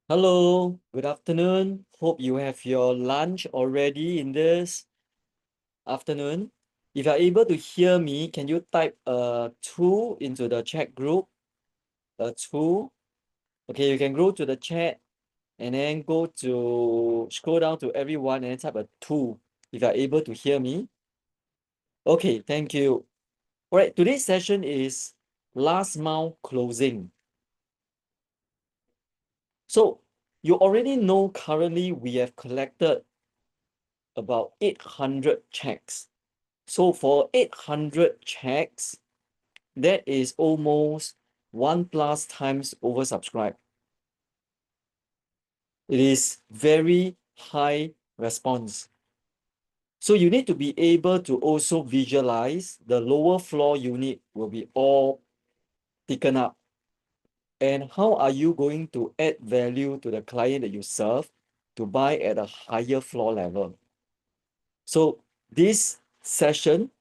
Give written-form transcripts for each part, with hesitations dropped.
Hello, good afternoon. Hope you have your lunch already in this afternoon. If you're able to hear me, can you type two into the chat group? Two. Okay, you can go to the chat and then scroll down to everyone and then type a two if you're able to hear me. Okay, thank you. All right, today's session is last mile closing. So you already know currently we have collected about 800 checks. So for 800 checks, that is almost 1+ times oversubscribed. It is very high response. So you need to be able to also visualize the lower floor unit will be all taken up. And how are you going to add value to the client that you serve to buy at a higher floor level? So this session,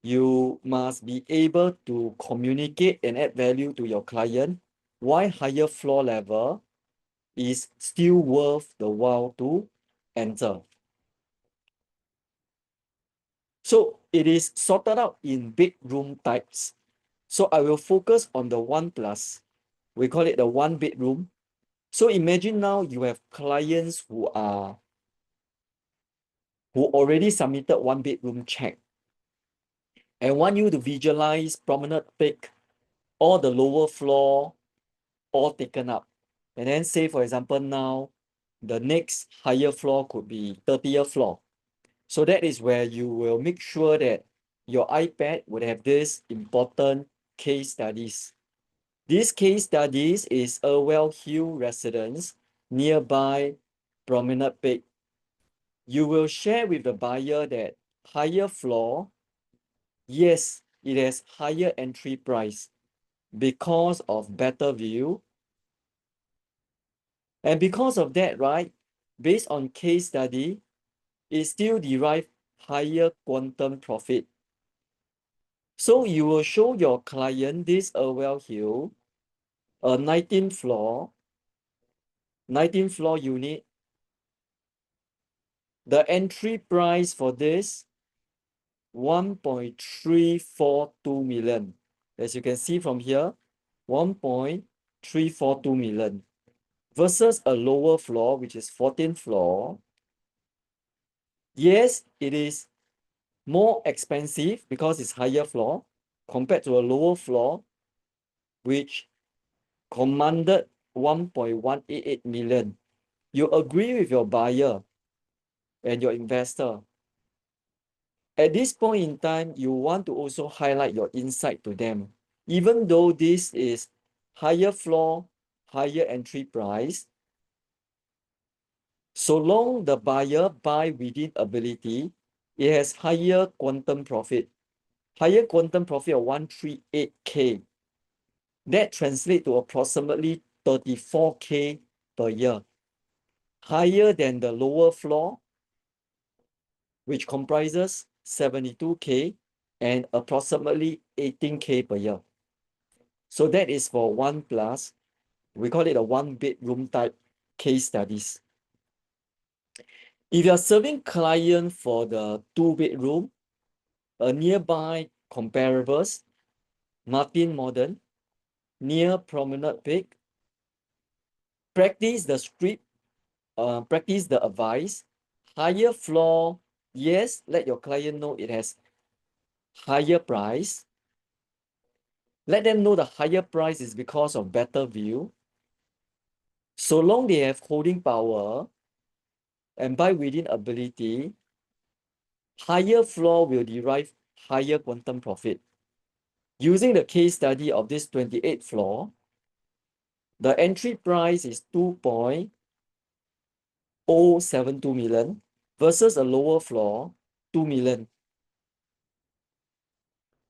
you must be able to communicate and add value to your client why higher floor level is still worth the while to enter. So it is sorted out in bedroom types. So I will focus on the 1+. We call it the 1 bedroom. So imagine now you have clients who already submitted 1 bedroom check and want you to visualize promenade peak, all the lower floor all taken up. And then say, for example, now the next higher floor could be 30th floor. So that is where you will make sure that your iPad would have this important case studies. This case studies is Irwell Hill residence nearby Promenade Peak. You will share with the buyer that higher floor, yes, it has higher entry price because of better view. And because of that, right, based on case study, it still derive higher quantum profit. So you will show your client this Irwell Hill, a 19th floor unit. The entry price for this 1.342 million. As you can see from here, 1.342 million versus a lower floor, which is 14th floor. Yes, it is more expensive because it's higher floor compared to a lower floor, which commanded 1.188 million. You agree with your buyer and your investor. At this point in time, you want to also highlight your insight to them. Even though this is higher floor, higher entry price, so long the buyer buy within ability, it has higher quantum profit. Higher quantum profit of 138K. That translates to approximately 34K per year. Higher than the lower floor, which comprises 72K and approximately 18K per year. So that is for 1+. We call it a 1 bedroom type case studies. If you are serving client for the 2 bedroom, a nearby comparables, Martin Modern, near Promenade Peak, practice the script, practice the advice, higher floor, yes, let your client know it has higher price. Let them know the higher price is because of better view. So long they have holding power and buy within ability, higher floor will derive higher quantum profit. Using the case study of this 28th floor, the entry price is 2.072 million versus a lower floor, 2 million.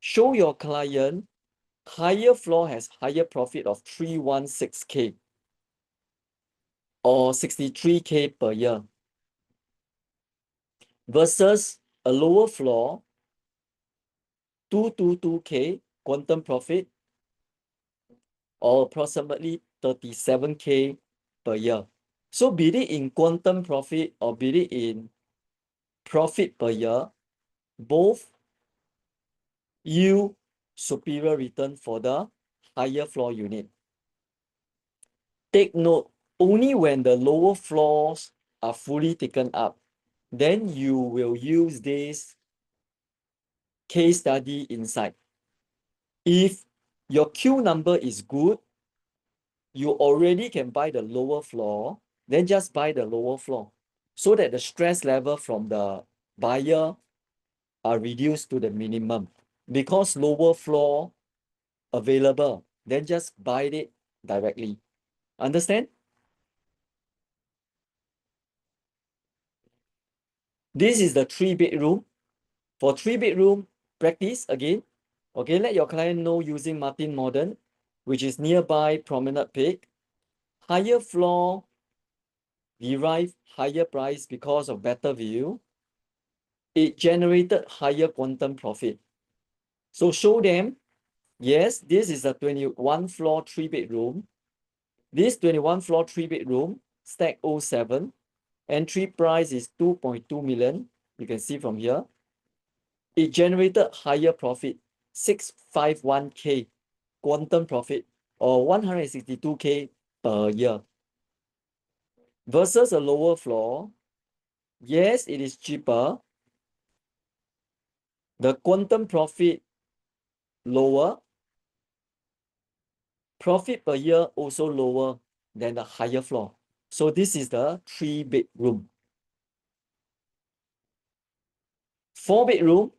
Show your client higher floor has higher profit of 316K or 63K per year versus a lower floor 222K quantum profit or approximately 37K per year. So be it in quantum profit or be it in profit per year, both yield superior return for the higher floor unit. Take note, only when the lower floors are fully taken up, then you will use this case study inside. If your Q number is good, you already can buy the lower floor, then just buy the lower floor so that the stress level from the buyer are reduced to the minimum. Because lower floor available, then just buy it directly. Understand? This is the 3-bedroom. For 3-bedroom, practice again. Okay, let your client know using Martin Modern, which is nearby Promenade Peak. Higher floor derive higher price because of better view. It generated higher quantum profit. So show them, yes, this is a 21 floor 3-bedroom. This 21 floor 3-bedroom, stack 07, entry price is 2.2 million. You can see from here. It generated higher profit, 651K quantum profit or 162K per year. Versus a lower floor, yes, it is cheaper. The quantum profit lower, profit per year also lower than the higher floor. So this is the 3-bedroom. 4-bedroom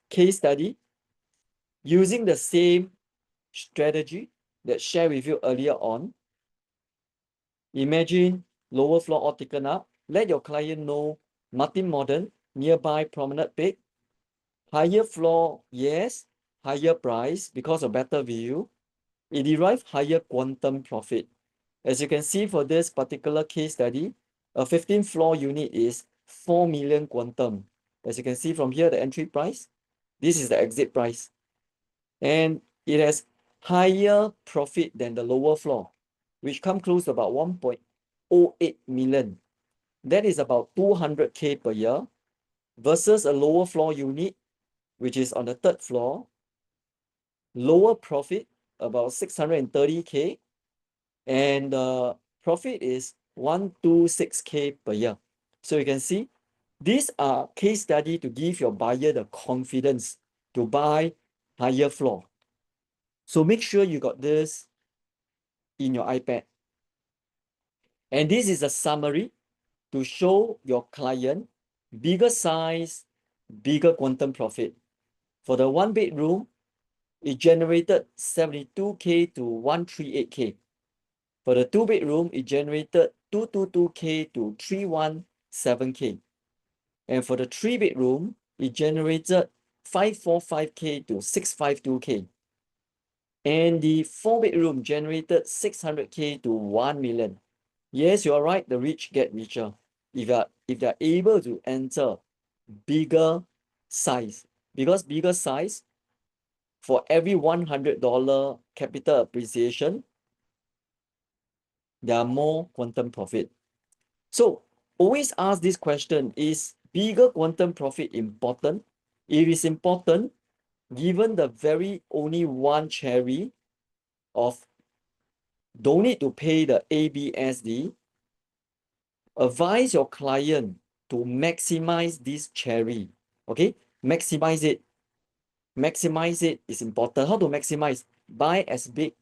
case study using the same strategy that shared with you earlier on. Imagine lower floor all taken up. Let your client know Martin Modern, nearby Promenade Peak. Higher floor, yes. Higher price because of better view. It derives higher quantum profit. As you can see for this particular case study, a 15th floor unit is 4 million quantum. As you can see from here, the entry price, this is the exit price. And it has higher profit than the lower floor, which come close to about 1.08 million. That is about 200K per year versus a lower floor unit, which is on the 3rd floor, lower profit, about 630K, and the profit is 126K per year. So you can see, these are case study to give your buyer the confidence to buy higher floor. So make sure you got this in your iPad. And this is a summary to show your client bigger size, bigger quantum profit. For the 1-bedroom, it generated 72K to 138K. For the 2-bedroom, it generated 222K to 317K. And for the 3-bedroom, it generated 545K to 652K. And the 4-bedroom generated 600K to 1 million. Yes, you are right, the rich get richer. If they're able to enter bigger size, because bigger size, for every $100 capital appreciation, there are more quantum profit. So always ask this question, is bigger quantum profit important? It is important given the very only one cherry of don't need to pay the ABSD. Advise your client to maximize this cherry. Okay, maximize it. Maximize it is important. How to maximize? Buy as big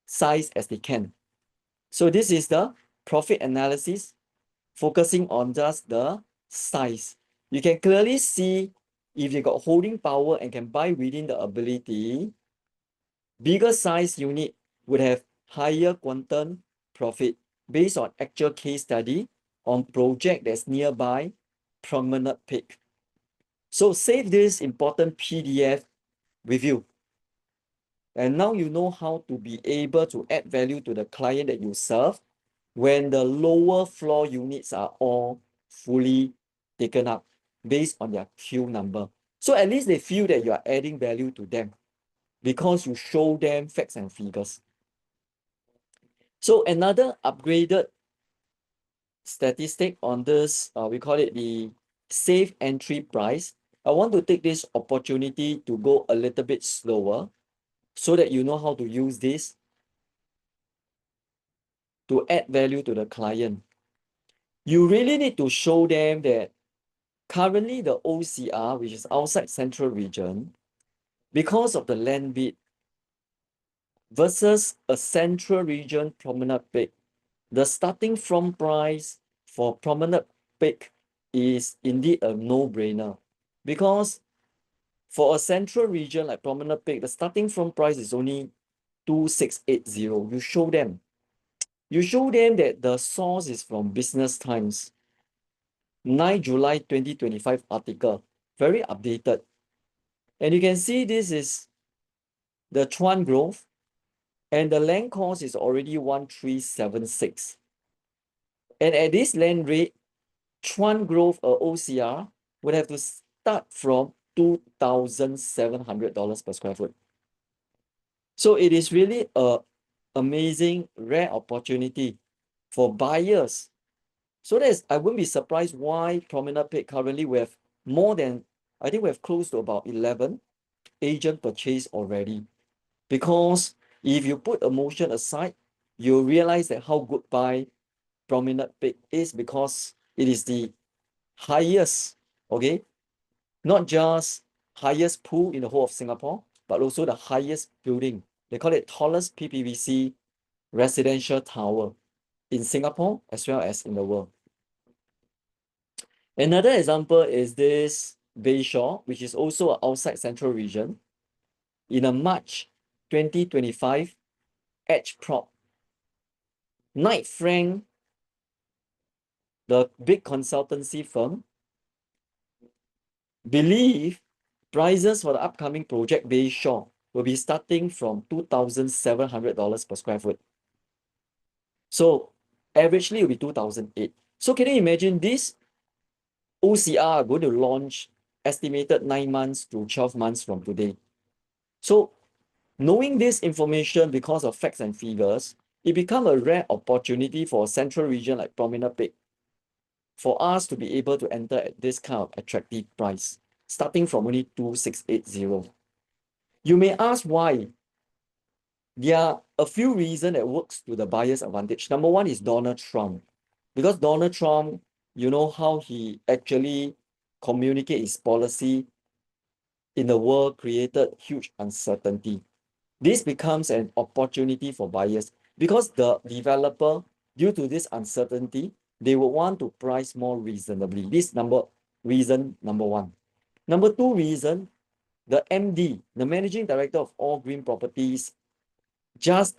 size as they can. So this is the profit analysis focusing on just the size. You can clearly see if you got holding power and can buy within the ability, bigger size unit would have higher quantum profit based on actual case study on project that's nearby Promenade Peak. So save this important PDF with you. And now you know how to be able to add value to the client that you serve when the lower floor units are all fully taken up based on their Q number. So at least they feel that you are adding value to them because you show them facts and figures. So another upgraded statistic on this, we call it the safe entry price. I want to take this opportunity to go a little bit slower so that you know how to use this to add value to the client. You really need to show them that currently the OCR, which is outside central region, because of the land bid versus a central region promenade peak, the starting from price for promenade peak is indeed a no-brainer. Because for a central region like promenade peak, the starting from price is only 2680. You show them. You show them that the source is from Business Times, 9 July 2025 article, very updated. And you can see this is the Chuan Grove, and the land cost is already 1376. And at this land rate, Chuan Grove OCR would have to start from $2,700 per square foot. So it is really a amazing, rare opportunity for buyers. So I wouldn't be surprised why Promenade Peak currently we have more than, I think we have close to about 11 agent purchase already. Because if you put emotion aside, you realize that how good buy Promenade Peak is because it is the highest, okay, not just highest pool in the whole of Singapore, but also the highest building. They call it tallest PPVC residential tower in Singapore as well as in the world. Another example is this Bayshore, which is also outside central region. In a March 2025 Edge Prop, Knight Frank, the big consultancy firm, believe prices for the upcoming project Bayshore will be starting from $2,700 per square foot. So averagely it will be 2008. So can you imagine this OCR are going to launch estimated 9 months to 12 months from today. So knowing this information because of facts and figures, it becomes a rare opportunity for a central region like Promenade Peak for us to be able to enter at this kind of attractive price, starting from only 2680. You may ask why. There are a few reasons that works to the buyer's advantage. Number one is Donald Trump. Because Donald Trump, you know how he actually communicate his policy in the world created huge uncertainty. This becomes an opportunity for buyers because the developer, due to this uncertainty, they will want to price more reasonably. Reason number one. Number two reason, the MD, the managing director of All Green Properties, just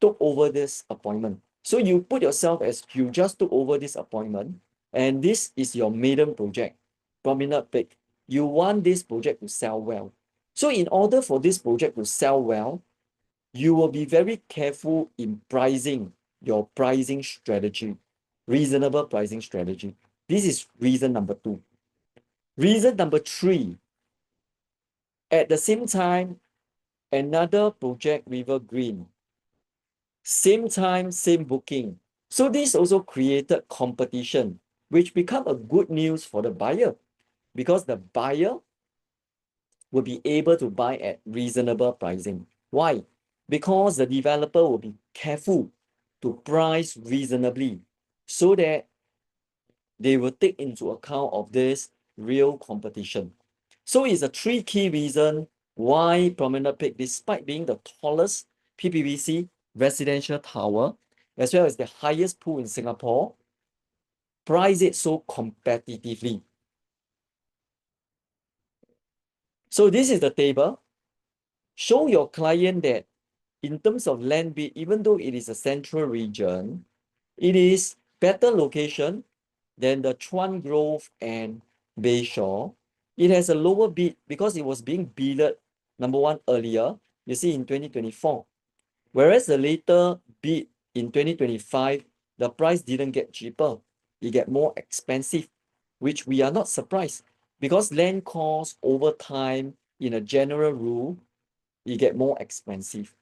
took over this appointment. So you put yourself as you just took over this appointment, and this is your maiden project, Promenade Peak. You want this project to sell well. So in order for this project to sell well, you will be very careful in pricing your pricing strategy, reasonable pricing strategy. This is reason number two. Reason number three, at the same time, another project, River Green, same time, same booking. So this also created competition, which become a good news for the buyer because the buyer will be able to buy at reasonable pricing. Why? Because the developer will be careful to price reasonably so that they will take into account of this real competition. So it's a three key reason why Promenade Peak, despite being the tallest PPVC residential tower, as well as the highest pool in Singapore, price it so competitively. So this is the table. Show your client that in terms of land bid, even though it is a central region, it is better location than the Chuan Grove and Bayshore. It has a lower bid because it was being bidded, number one, earlier, you see in 2024. Whereas the later bid in 2025, the price didn't get cheaper. It get more expensive, which we are not surprised because land costs over time, in a general rule, it get more expensive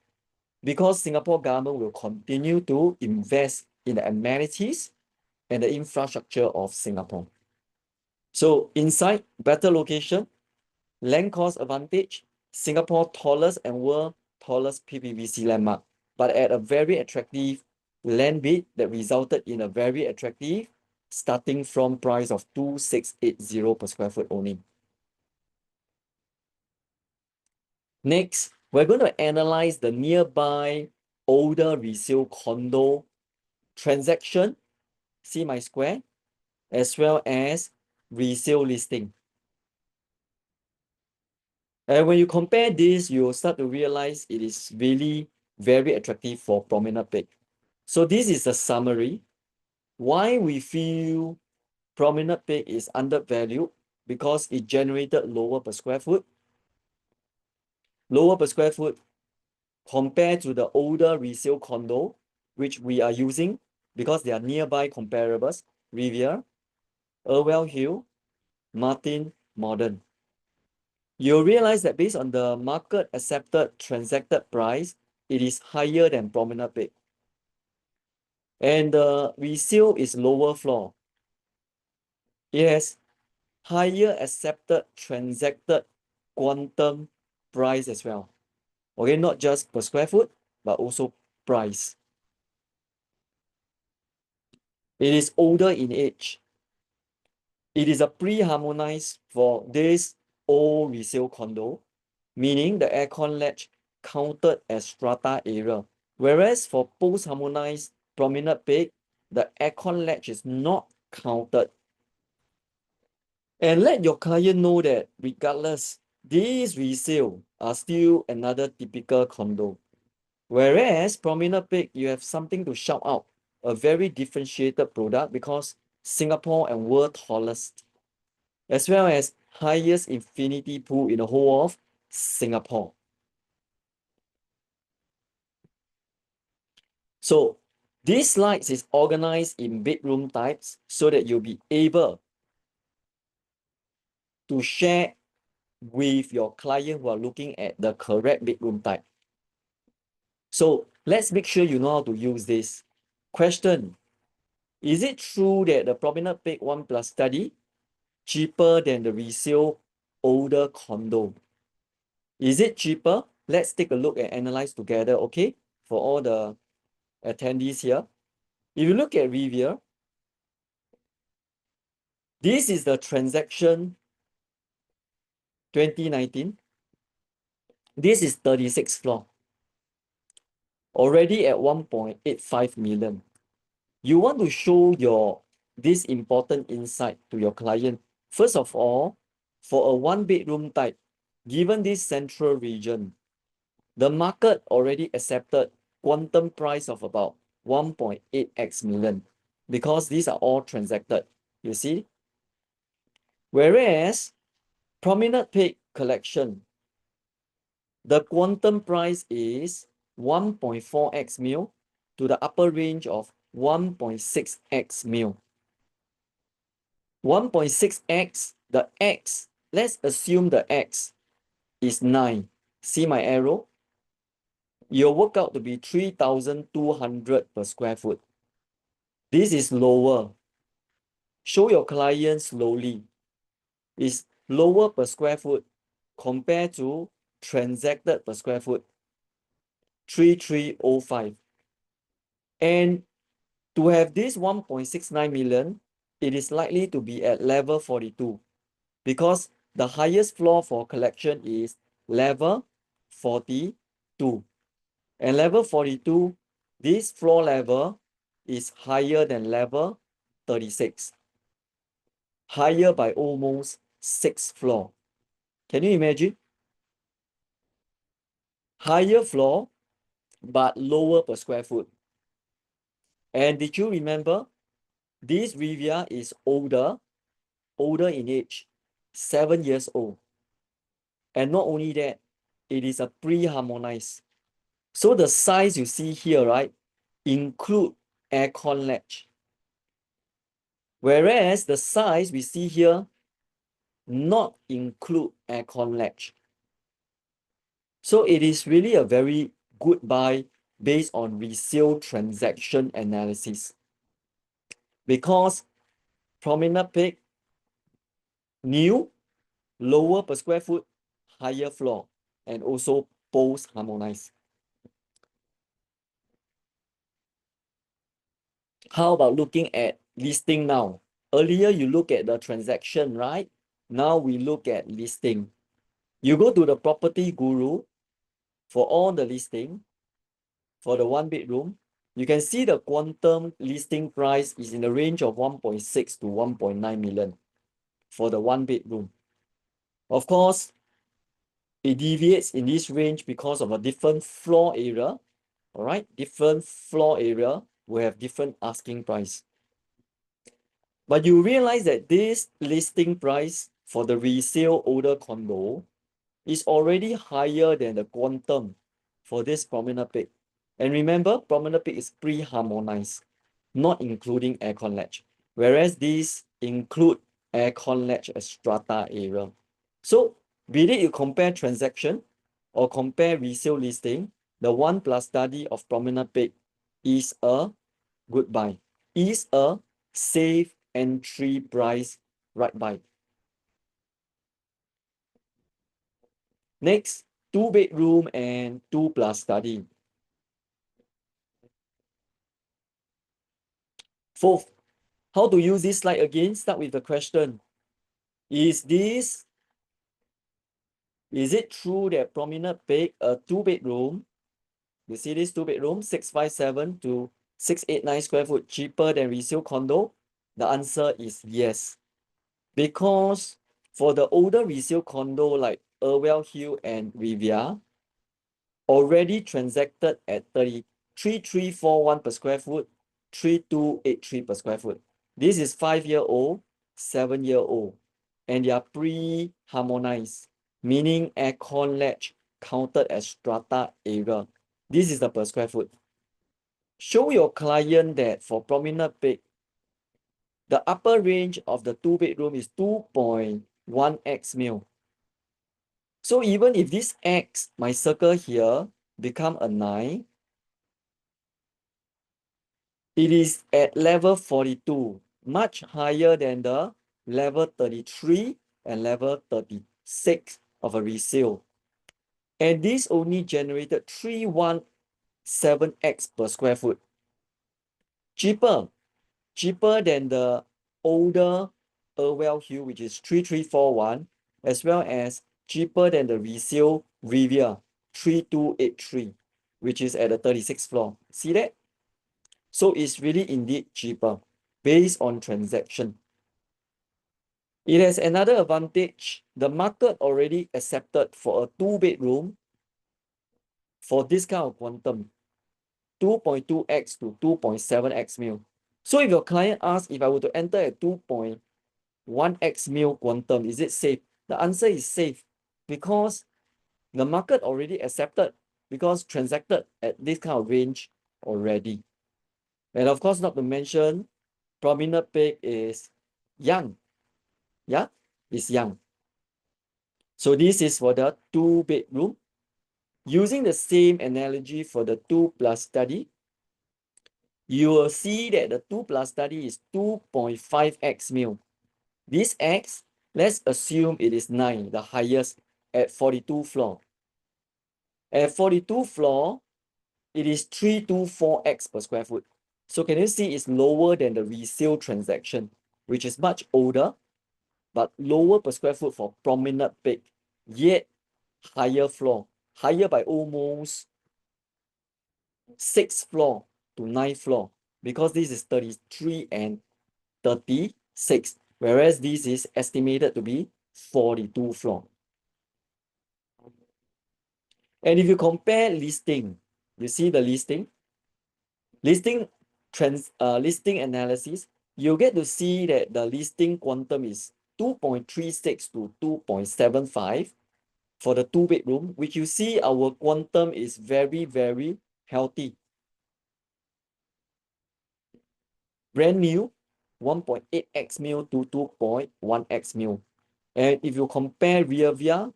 because Singapore government will continue to invest in the amenities and the infrastructure of Singapore. So inside, better location, land cost advantage, Singapore tallest and world tallest PPVC landmark, but at a very attractive land bid that resulted in a very attractive starting from price of 2,680 per square foot only. Next, we're going to analyze the nearby older resale condo transaction, see my square, as well as resale listing. And when you compare this, you'll start to realize it is really very attractive for Promenade Peak. So this is a summary why we feel Promenade Peak is undervalued, because it generated lower per square foot compared to the older resale condo, which we are using because they are nearby comparables, Riviera, Irwell Hill, Martin, Modern. You'll realize that based on the market accepted transacted price, it is higher than Promenade Peak. And the resale is lower floor. It has higher accepted transacted quantum price as well. Okay, not just per square foot, but also price. It is older in age. It is a pre-harmonized for this old resale condo, meaning the aircon latch counted as strata area. Whereas for post-harmonized Promenade Peak, the aircon latch is not counted. And let your client know that regardless, these resale are still another typical condo. Whereas Promenade Peak, you have something to shout out, a very differentiated product because Singapore and world tallest, as well as highest infinity pool in the whole of Singapore. So this slides is organized in bedroom types so that you'll be able to share with your client who are looking at the correct bedroom type. So let's make sure you know how to use this. Question: is it true that the Promenade Peak 1 Plus study cheaper than the resale older condo? Is it cheaper? Let's take a look and analyze together, okay? For all the attendees here. If you look at Riviera, this is the transaction 2019. This is 36 floor. Already at 1.85 million. You want to show this important insight to your client. First of all, for a one bedroom type, given this central region, the market already accepted quantum price of about 1.8x million because these are all transacted, you see. Whereas Promenade Peak collection, the quantum price is 1.4x mil to the upper range of 1.6x mil. 1.6x, the x, let's assume the x is 9. See my arrow? You'll work out to be 3,200 per square foot. This is lower. Show your client slowly. It's lower per square foot compared to transacted per square foot, 3,305. And to have this 1.69 million, it is likely to be at level 42 because the highest floor for collection is level 42. And level 42, this floor level is higher than level 36. Higher by almost 6 floor. Can you imagine? Higher floor, but lower per square foot. And did you remember? This Riviera is older in age, 7 years old. And not only that, it is a pre-harmonized. So the size you see here, right, include aircon latch. Whereas the size we see here not include aircon latch. So it is really a very good buy based on resale transaction analysis. because Promenade Peak, new, lower per square foot, higher floor, and also post harmonized. How about looking at listing now? Earlier you look at the transaction, right? Now we look at listing. You go to the Property Guru for all the listing. For the one bedroom, you can see the quantum listing price is in the range of 1.6 to 1.9 million for the one bedroom. Of course, it deviates in this range because of a different floor area. All right, different floor area will have different asking price. But you realize that this listing price for the resale older condo is already higher than the quantum for this Promenade Peak. And remember, Promenade Peak is pre-harmonized, not including aircon latch, whereas these include aircon latch as strata area. So, be it you compare transaction or compare resale listing, the 1+ study of Promenade Peak is a good buy, is a safe entry price right buy. Next, 2 bedroom and 2+ study. Fourth, how to use this slide again? Start with the question. Is it true that Promenade Peak, a 2 bedroom, you see this 2 bedroom, 657 to 689 square foot, cheaper than resale condo? The answer is yes. Because for the older resale condo like Irwell Hill and Riviera, already transacted at 33,341 per square foot, 3,283 per square foot. This is 5-year-old, 7-year-old, and they are pre-harmonized, meaning aircon latch counted as strata area. This is the per square foot. Show your client that for Promenade Peak, the upper range of the 2 bedroom is 2.1x mil. So even if this x, my circle here, become a 9, it is at level 42, much higher than the level 33 and level 36 of a resale. And this only generated 317x per square foot. Cheaper than the older Irwell Hill, which is 3341, as well as cheaper than the resale Riviera 3283, which is at the 36th floor. See that? So it's really indeed cheaper based on transaction. It has another advantage. The market already accepted for a 2 bedroom for this kind of quantum, 2.2x to 2.7x mil. So if your client asks if I were to enter at 2.1x mil quantum, is it safe? The answer is safe because the market already accepted, because transacted at this kind of range already. And of course, not to mention, Promenade Peak is young. Yeah, it's young. So this is for the 2 bedroom. Using the same analogy for the 2+ study, you will see that the 2+ study is 2.5x mil. This x, let's assume it is 9, the highest at 42 floor. At 42 floor, it is 324x per square foot. So can you see it's lower than the resale transaction, which is much older, but lower per square foot for Promenade Peak, yet higher floor, higher by almost 6 floor to 9 floor, because this is 33 and 36, whereas this is estimated to be 42 floor. And if you compare listing, you see the listing listing analysis, you get to see that the listing quantum is 2.36 to 2.75 for the 2 bedroom, which you see our quantum is very, very healthy. Brand new, 1.8x mil to 2.1x mil. And if you compare Riviera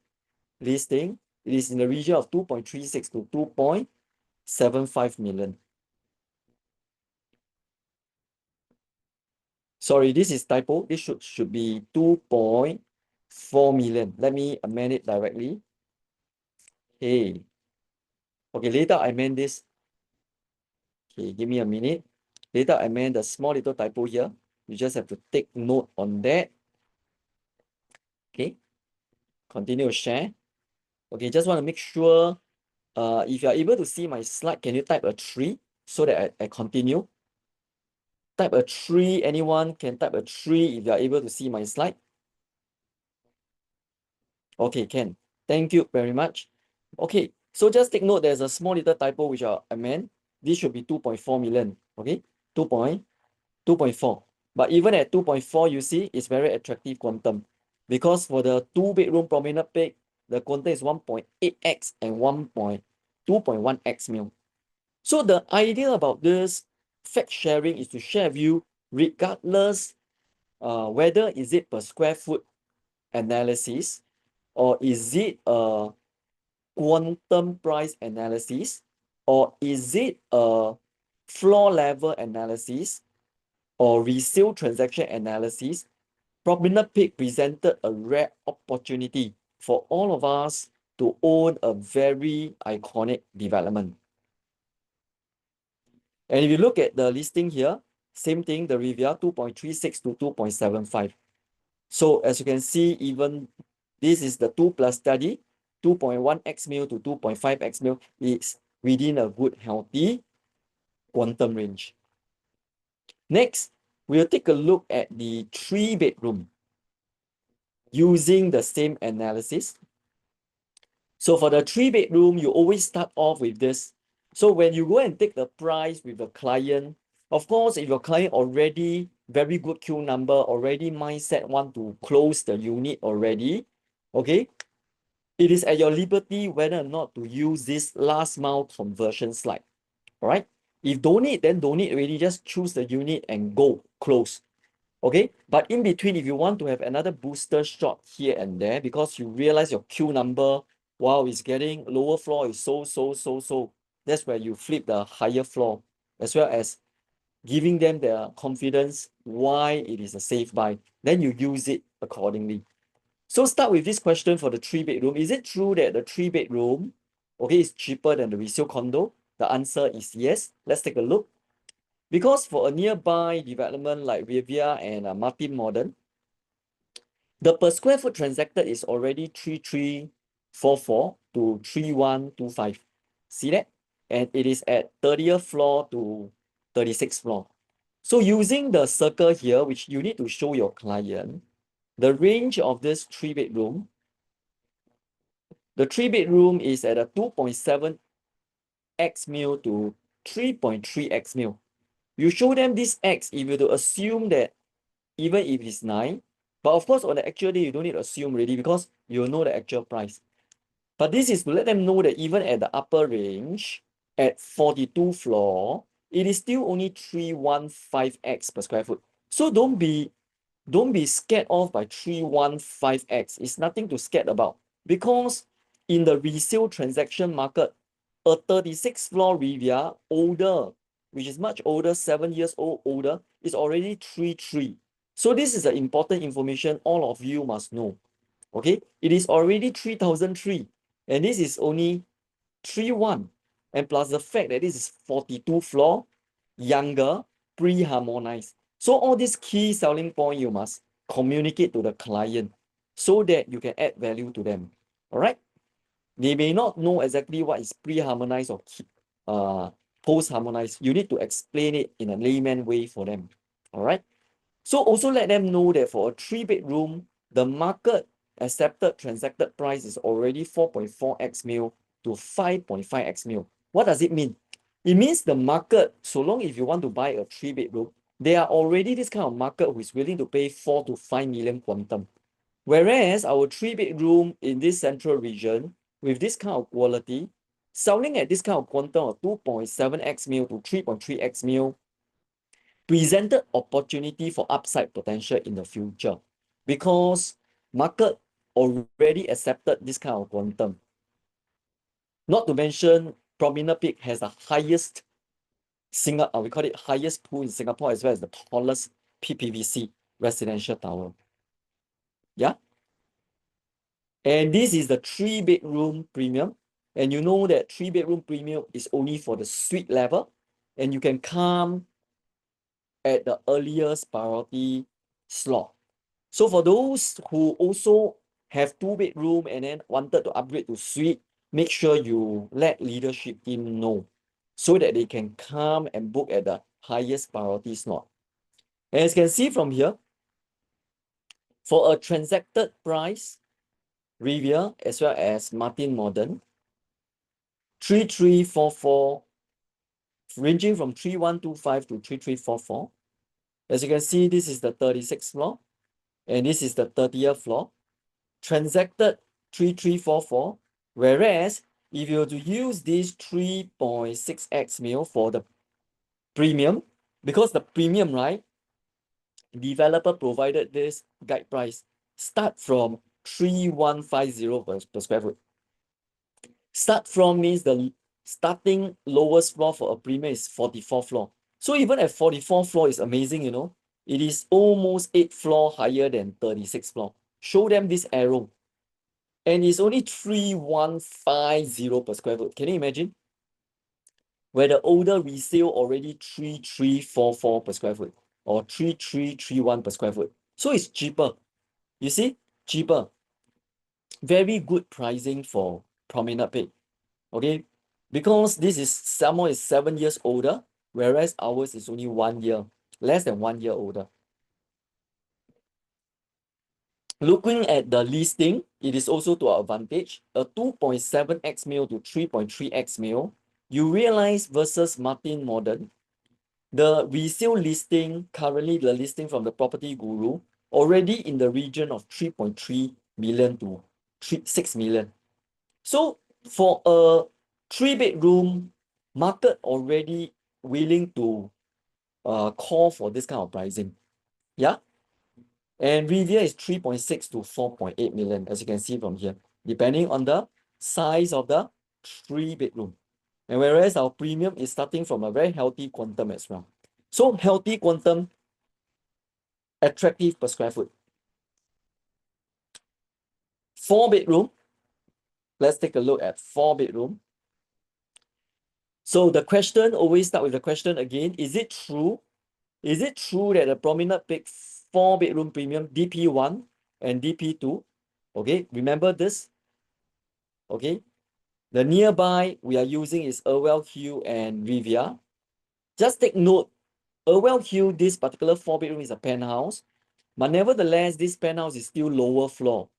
listing, it is in the region of 2.36 to 2.75 million. Sorry, this is typo. This should be 2.4 million. Let me amend it directly. Okay. Okay, later I amend this. Okay, give me a minute. Later I amend the small little typo here. You just have to take note on that. Okay. Continue to share. Okay, just want to make sure if you are able to see my slide, can you type a 3 so that I continue? Type a 3. Anyone can type a 3 if you are able to see my slide. Okay, can. Thank you very much. Okay, so just take note there's a small little typo which I amend. This should be 2.4 million. Okay, 2.4. But even at 2.4, you see, it's very attractive quantum. Because for the 2-bedroom promenade peak, the quantum is 1.8x and 2.1x mil. So the idea about this fact sharing is to share with you regardless whether is it per square foot analysis or is it a quantum price analysis or is it a floor level analysis or resale transaction analysis. Promenade Peak presented a rare opportunity for all of us to own a very iconic development. And if you look at the listing here, same thing, the Riviera 2.36 to 2.75. So as you can see, even this is the 2 plus study, 2.1x mil to 2.5x mil is within a good, healthy quantum range. Next, we'll take a look at the 3-bedroom using the same analysis. So for the 3-bedroom, you always start off with this. So when you go and take the price with the client, of course, if your client already very good Q number, already mindset want to close the unit already, okay, it is at your liberty whether or not to use this last mile conversion slide. All right. If don't need, then don't need already. Just choose the unit and go close. Okay, but in between, if you want to have another booster shot here and there because you realize your Q number, wow, is getting lower floor is so, that's where you flip the higher floor, as well as giving them the confidence why it is a safe buy. Then you use it accordingly. So start with this question for the 3-bedroom. Is it true that the 3-bedroom, okay, is cheaper than the resale condo? The answer is yes. Let's take a look. Because for a nearby development like Riviera and Martin Modern, the per square foot transacted is already 3344 to 3125. See that? And it is at 30th floor to 36th floor. So using the circle here, which you need to show your client, the range of this 3-bedroom, the 3-bedroom is at a 2.7x mil to 3.3x mil. You show them this X if you to assume that even if it's 9, but of course on the actual day you don't need to assume already because you know the actual price. But this is to let them know that even at the upper range, at 42 floor, it is still only 315x per square foot. So don't be scared off by 315x. It's nothing to scared about because in the resale transaction market, a 36 floor Riviera older, which is much older, 7 years old older, is already 33. So this is the important information all of you must know. Okay, it is already 3003 and this is only 31, and plus the fact that this is 42 floor, younger, pre-harmonized. So all these key selling point you must communicate to the client so that you can add value to them. All right, they may not know exactly what is pre-harmonized or post-harmonized. You need to explain it in a layman way for them. All right, so also let them know that for a 3-bedroom, the market accepted transacted price is already 4.4x mil to 5.5x mil. What does it mean? It means the market, so long if you want to buy a 3-bedroom, there are already this kind of market who is willing to pay 4 to 5 million quantum. Whereas our 3-bedroom in this central region, with this kind of quality, selling at this kind of quantum of 2.7x mil to 3.3x mil, presented opportunity for upside potential in the future because market already accepted this kind of quantum. Not to mention, Promenade Peak has the highest we call it highest pool in Singapore as well as the tallest PPVC residential tower. Yeah. And this is the 3-bedroom premium. And you know that 3-bedroom premium is only for the suite level. And you can come at the earliest priority slot. So for those who also have 2-bedroom and then wanted to upgrade to suite, make sure you let leadership team know so that they can come and book at the highest priority slot. And as you can see from here, for a transacted price, Riviera as well as Martin Modern, 3344, ranging from 3125 to 3344. As you can see, this is the 36th floor, and this is the 30th floor. Transacted 3344, whereas if you were to use this 3.6x mil for the premium, because the premium, right, developer provided this guide price start from 3150 per square foot. Start from means the starting lowest floor for a premium is 44th floor. So even at 44th floor is amazing, you know. It is almost 8 floor higher than 36th floor. Show them this arrow. And it's only 3150 per square foot. Can you imagine? Where the older resale already 3344 per square foot or 3331 per square foot. So it's cheaper. You see? Cheaper. Very good pricing for Promenade Peak. Okay? Because this is someone is 7 years older, whereas ours is only 1 year, less than 1 year older. Looking at the listing, it is also to our advantage. A 2.7x mil to 3.3x mil. You realize versus Martin Modern, the resale listing, currently the listing from the Property Guru, already in the region of 3.3 million to 6 million. So for a 3-bedroom, market already willing to call for this kind of pricing. Yeah. And Riviera is 3.6 to 4.8 million, as you can see from here, depending on the size of the 3-bedroom. And whereas our premium is starting from a very healthy quantum as well. So healthy quantum, attractive per square foot. 4-bedroom. Let's take a look at 4-bedroom. So the question, always start with the question again, is it true? Is it true that the Promenade Peak 4-bedroom premium DP1 and DP2? Okay, remember this? Okay, the nearby we are using is Irwell Hill and Riviera. Just take note, Irwell Hill, this particular 4-bedroom is a penthouse, but nevertheless, this penthouse is still lower floor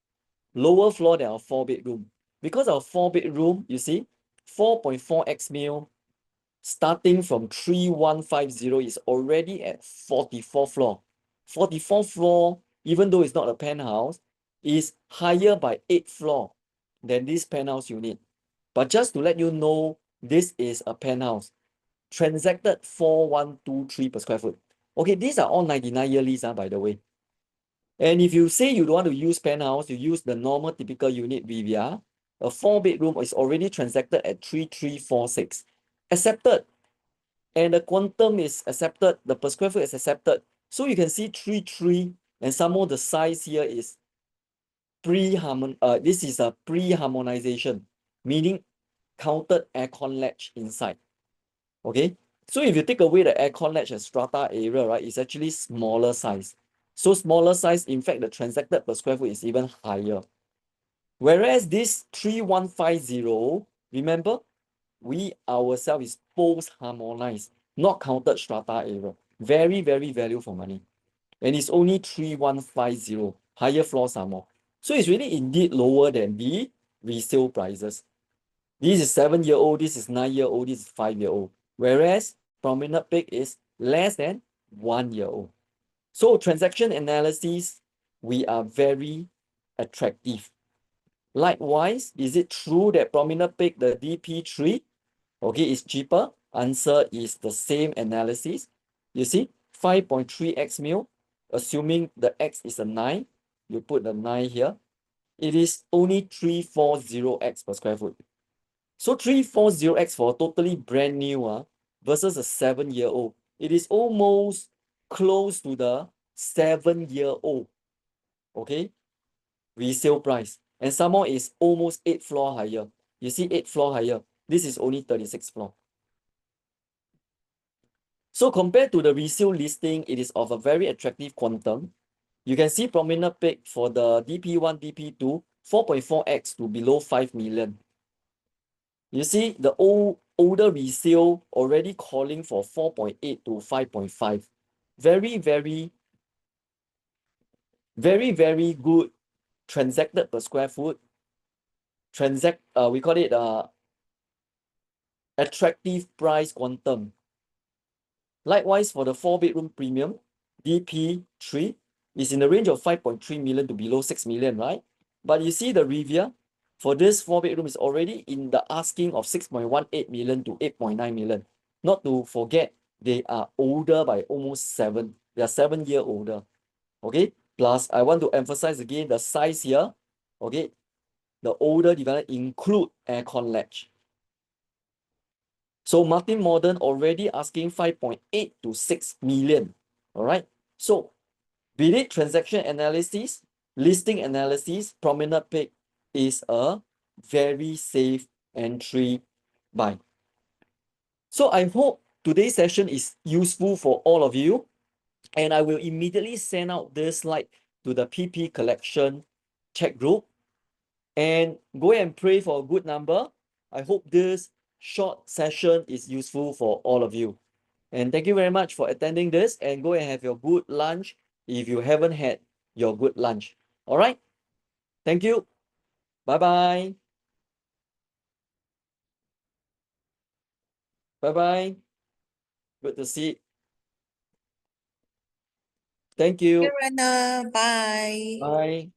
than our 4-bedroom. Because our 4-bedroom, you see, 4.4x mil, starting from 3150 is already at 44th floor. 44th floor, even though it's not a penthouse, is higher by 8th floor than this penthouse unit. But just to let you know, this is a penthouse. Transacted 4123 per square foot. Okay, these are all 99-year lease, by the way. And if you say you don't want to use penthouse, you use the normal typical unit Riviera, a 4-bedroom is already transacted at 3346. Accepted. And the quantum is accepted, the per square foot is accepted. So you can see 33, and some more the size here is this is a pre-harmonization, meaning counted aircon latch inside. Okay, so if you take away the aircon latch and strata area, right, it's actually smaller size. So smaller size, in fact, the transacted per square foot is even higher. Whereas this 3150, remember, we ourselves is post-harmonized, not counted strata area. Very, very value for money. And it's only 3150, higher floor some more. So it's really indeed lower than the resale prices. This is 7-year-old, this is 9-year-old, this is 5-year-old. Whereas Promenade Peak is less than 1-year-old. So transaction analysis, we are very attractive. Likewise, is it true that Promenade Peak, the DP3, okay, is cheaper? Answer is the same analysis. You see, 5.3x mil, assuming the x is a 9, you put the 9 here. It is only 340x per square foot. So 340x for a totally brand new versus a 7-year-old. It is almost close to the 7-year-old, okay, resale price. And some more is almost 8 floor higher. You see 8 floor higher. This is only 36 floor. So compared to the resale listing, it is of a very attractive quantum. You can see Promenade Peak for the DP1, DP2, 4.4x to below 5 million. You see the older resale already calling for 4.8 to 5.5. Very, very good transacted per square foot. We call it attractive price quantum. Likewise, for the 4-bedroom premium, DP3 is in the range of 5.3 million to below 6 million, right? But you see the Riviera, for this 4-bedroom is already in the asking of 6.18 million to 8.9 million. Not to forget, they are older by almost 7. They are 7-year older. Okay. Plus, I want to emphasize again the size here. Okay. The older development include aircon latch. So Martin Modern already asking 5.8 to 6 million. All right. So be it transaction analysis, listing analysis, Promenade Peak is a very safe entry buy. So I hope today's session is useful for all of you. And I will immediately send out this slide to the PP collection chat group. And go and pray for a good number. I hope this short session is useful for all of you. And thank you very much for attending this, and go and have your good lunch if you haven't had your good lunch. All right. Thank you. Bye-bye. Bye-bye. Good to see. Thank you. Rana. Bye. Bye.